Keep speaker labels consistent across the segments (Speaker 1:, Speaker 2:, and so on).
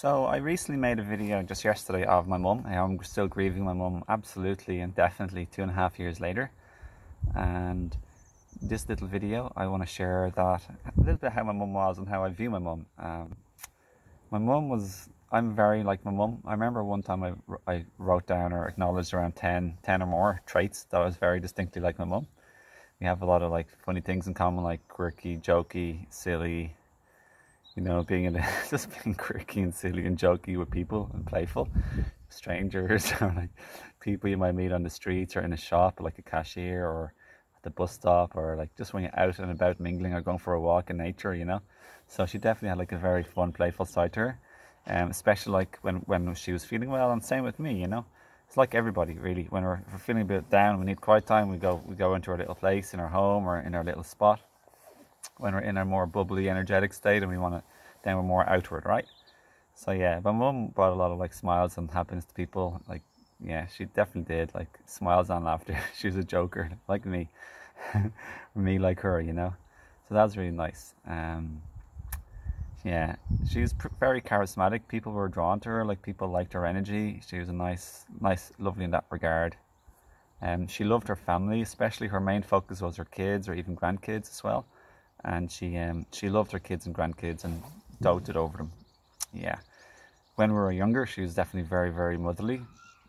Speaker 1: So I recently made a video just yesterday of my mum. I'm still grieving my mum absolutely and definitely 2.5 years later. And this little video, I want to share that a little bit how my mum was and how I view my mum. My mum was, I'm very like my mum. I remember one time I wrote down or acknowledged around 10 or more traits that was very distinctly like my mum. We have a lot of like funny things in common, like quirky, jokey, silly, you know, just being quirky and silly and jokey with people and playful, strangers or like people you might meet on the streets or in a shop, like a cashier or at the bus stop, or like just when you're out and about mingling or going for a walk in nature, you know. So she definitely had like a very fun, playful side to her, especially like when she was feeling well, and same with me, you know. It's like everybody really. When we're feeling a bit down, we need quiet time. We go into our little place in our home or in our little spot. When we're in a more bubbly, energetic state, and we want to, then we're more outward, right? So yeah, my mum brought a lot of like smiles and happiness to people. Like, yeah, she definitely did. Like smiles and laughter. She was a joker, like me, me like her, you know. So that was really nice. Yeah, she was very charismatic. People were drawn to her. Like people liked her energy. She was a nice, lovely in that regard. She loved her family, especially her main focus was her kids or even grandkids as well. And she loved her kids and grandkids and doted over them. Yeah. When we were younger, she was definitely very, very motherly.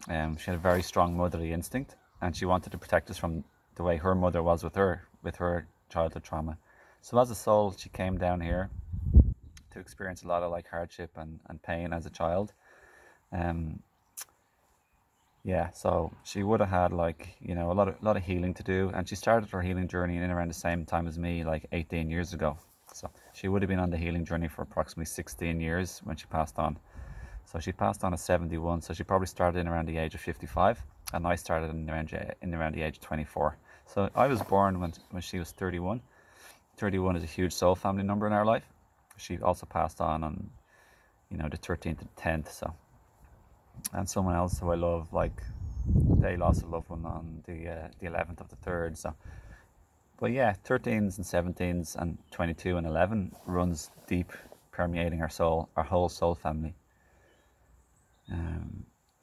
Speaker 1: She had a very strong motherly instinct, and she wanted to protect us from the way her mother was with her childhood trauma. So as a soul, she came down here to experience a lot of like hardship and pain as a child. Yeah, so she would have had like, you know, a lot of healing to do, and she started her healing journey in around the same time as me, like 18 years ago. So she would have been on the healing journey for approximately 16 years when she passed on. So she passed on at 71, so she probably started in around the age of 55, and I started in around the age of 24. So I was born when she was 31. 31 is a huge soul family number in our life. She also passed on, you know, the 13th to the 10th, so. And someone else who I love, like, they lost a loved one on the 11th of the 3rd, so. But yeah, 13s and 17s and 22 and 11 runs deep, permeating our soul, our whole soul family.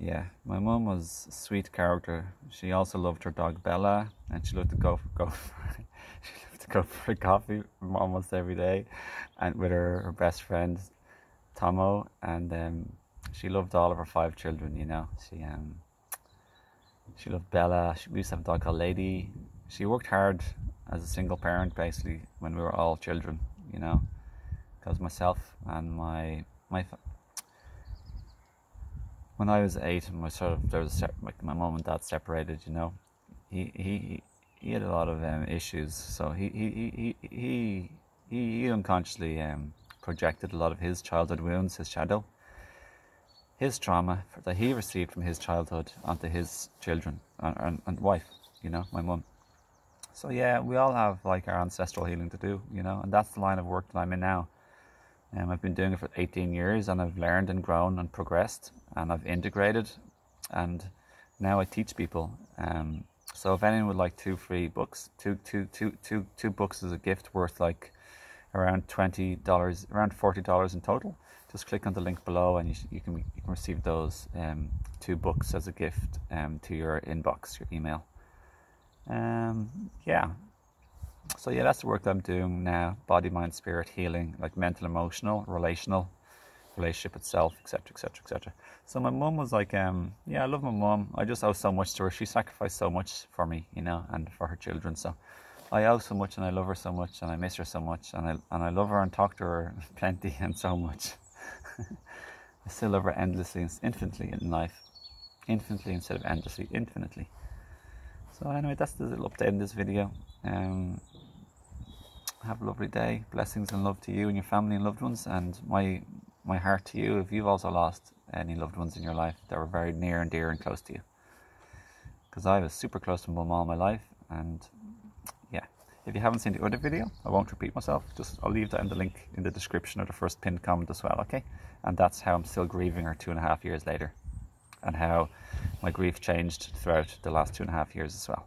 Speaker 1: Yeah, my mum was a sweet character. She also loved her dog Bella, and she loved to go for coffee almost every day, and with her best friend Tomo, and she loved all of her 5 children. You know, she loved Bella. We used to have a dog called Lady. She worked hard as a single parent, basically, when we were all children. You know, because myself and when I was 8, my mum and dad separated. You know, he had a lot of issues, so he unconsciously projected a lot of his childhood wounds, his shadow, his trauma that he received from his childhood onto his children and wife. You know, my mum. So yeah, we all have like our ancestral healing to do. You know, and that's the line of work that I'm in now. I've been doing it for 18 years, and I've learned and grown and progressed, and I've integrated, and now I teach people. So if anyone would like 2 free books, two books as a gift worth like around $20, around $40 in total, just click on the link below, and you can receive those 2 books as a gift to your inbox, your email. Yeah. So yeah, that's the work that I'm doing now: body, mind, spirit healing, like mental, emotional, relational, relationship itself, etc., etc., etc. So my mum was like, yeah, I love my mum. I just owe so much to her. She sacrificed so much for me, you know, and for her children. So I owe so much, and I love her so much, and I miss her so much, and I love her and talk to her plenty and so much. I still love her endlessly, infinitely in life, infinitely instead of endlessly, infinitely. So anyway, that's the little update in this video. Have a lovely day. Blessings and love to you and your family and loved ones, and my heart to you if you've also lost any loved ones in your life that were very near and dear and close to you. Because I was super close to mum all my life, and yeah. If you haven't seen the other video, I won't repeat myself. I'll leave that in the link in the description or the first pinned comment as well, okay? And that's how I'm still grieving her 2.5 years later, and how my grief changed throughout the last 2.5 years as well.